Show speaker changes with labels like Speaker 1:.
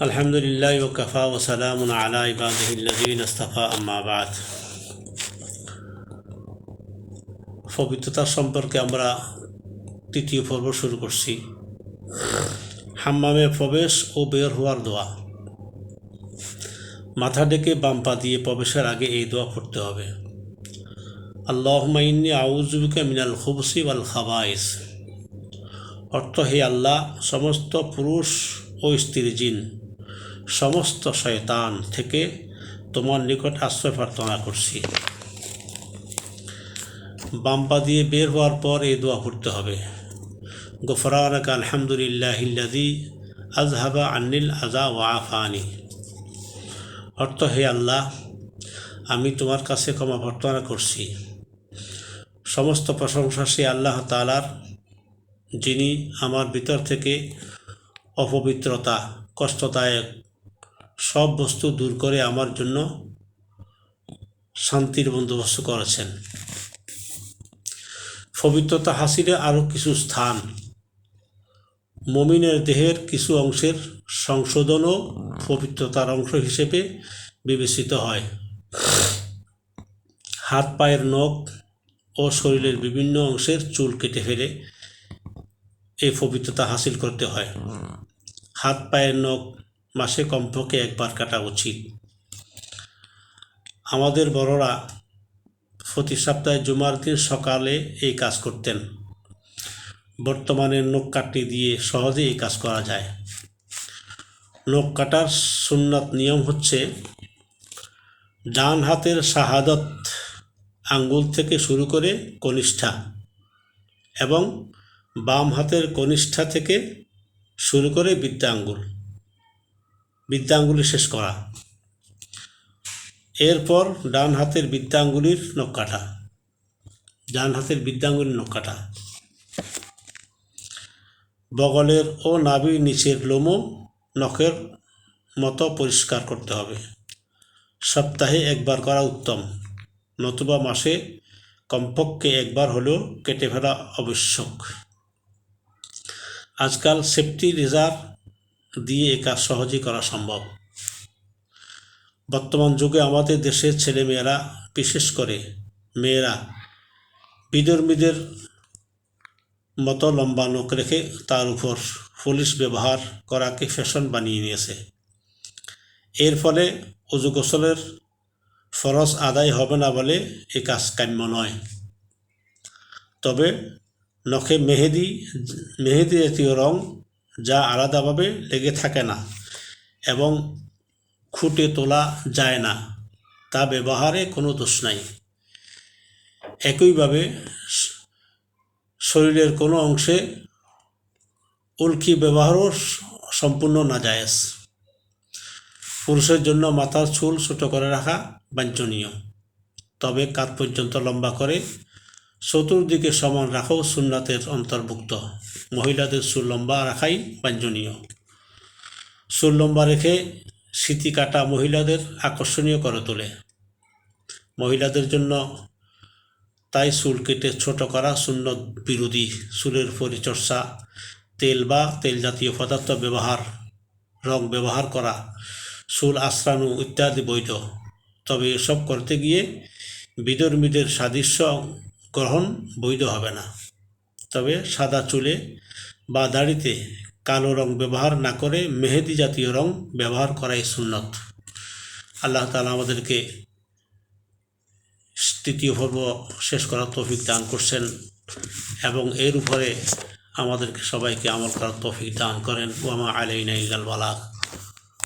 Speaker 1: আলহামদুলিল্লাহ ওয়া কাফা ওয়া সালামুন আলা ইবাদিহিল্লাযীনা ইসতাফা আম্মা বা'দ। পবিত্রতা সম্পর্কে আমরা তৃতীয় পর্ব শুরু করছি। হাম্মামে প্রবেশ ও বের হওয়ার দোয়া। মাথা ডেকে বাম পা দিয়ে প্রবেশের আগে এই দোয়া পড়তে হবে। আল্লাহুম্মা ইন্নী আউযু বিকা মিনাল খুবসি ওয়াল খাবাইস। অর্থ, হে আল্লাহ, সমস্ত পুরুষ ও স্ত্রী জিন, সমস্ত শয়তান থেকে তোমার নিকট আশ্রয় প্রার্থনা করছি। বাম পা দিয়ে বের হওয়ার পর এই দোয়া পড়তে হবে। গফরানাকা আলহামদুলিল্লাহিল্লাযী আযহাবা আন্নিল আযা ওয়া আফানি। অর্থ, হে আল্লাহ, আমি তোমার কাছে ক্ষমা প্রার্থনা করছি। সমস্ত প্রশংসা সে আল্লাহ তাআলার, যিনি আমার ভিতর থেকে অপবিত্রতা, কষ্টদায়ক সব বস্তু দূর করে আমার জন্য শান্তির বন্দোবস্ত করেছেন। পবিত্রতা হাসিলে আরও কিছু স্থান। মুমিনের দেহের কিছু অংশের সংশোধনও পবিত্রতার অংশ হিসেবে বিবেচিত হয়। হাত পায়ের নখ ও শরীরের বিভিন্ন অংশের চুল কেটে ফেলে এই পবিত্রতা হাসিল করতে হয়। হাত পায়ের নখ মাসে কমপক্ষে একবার কাটা উচিত। আমাদের বড়রা প্রতি সপ্তাহে জুমার দিন সকালে এই কাজ করতেন। বর্তমানে নখ কাটতে দিয়ে সহজে এই কাজ করা যায়। নখ কাটার সুন্নাত নিয়ম হচ্ছে, ডান হাতের শাহাদত আঙ্গুল থেকে শুরু করে কনিষ্ঠা এবং বাম হাতের কনিষ্ঠা থেকে শুরু করে বৃদ্ধা আঙ্গুলি শেষ করা। এরপর ডান হাতের বৃদ্ধা আঙ্গুলির নখ কাটা। বগলের ও নাভির নিচের লোমও নখের মতো পরিষ্কার করতে হবে। সপ্তাহে একবার করা উত্তম, নতুবা মাসে কমপক্ষে একবার হলেও কেটে ফেলা আবশ্যক। আজকাল সেফটি রেজার দিয়ে এ কাজ সহজেই করা সম্ভব। বর্তমান যুগে আমাদের দেশের ছেলেমেয়েরা, বিশেষ করে মেয়েরা, বিধর্মীদের মতো লম্বা নখ রেখে তার উপর পলিশ ব্যবহার করাকে ফ্যাশন বানিয়ে নিয়েছে। এর ফলে ওযু গোসলের ফরজ আদায় হবে না বলে এ কাজ কাম্য নয়। তবে নখে মেহেদি জাতীয় রং, যা আলাদাভাবে লেগে থাকে না এবং খুঁটে তোলা যায় না, তা ব্যবহারে কোনো দোষ নাই। একইভাবে শরীরের কোনো অংশে উল্কি ব্যবহারও সম্পূর্ণ নাজায়েজ। পুরুষের জন্য মাথার চুল ছোট করে রাখা বাঞ্ছনীয়, তবে কাঁধ পর্যন্ত লম্বা করে চতুর্দিকে সমান রাখাও সুন্নাতের অন্তর্ভুক্ত। মহিলাদের চুল লম্বা রাখাই বাঞ্ছনীয়। চুল লম্বা রেখে সিঁথি কাটা মহিলাদের আকর্ষণীয় করে তোলে। মহিলাদের জন্য তাই চুল কেটে ছোট করা সুন্নত বিরোধী। চুলের পরিচর্যা, তেল বা তেল জাতীয় পদার্থ রং ব্যবহার করা, চুল আঁচড়ানো ইত্যাদি বৈধ। তবে এসব করতে গিয়ে বিধর্মীদের সাদৃশ্য গ্রহণ বৈধ হবে না। তবে সাদা চুলে বা দাড়িতে কালো রং ব্যবহার না করে মেহেদি জাতীয় রং ব্যবহার করাই সুন্নত। আল্লাহ তাআলা আমাদেরকে তৃতীয় পর্ব শেষ করার তৌফিক দান করছেন এবং এর উপরে আমাদেরকে সবাইকে আমল করার তৌফিক দান করেন। ওয়া মা আলাইনা ইল্লাল বালাগ।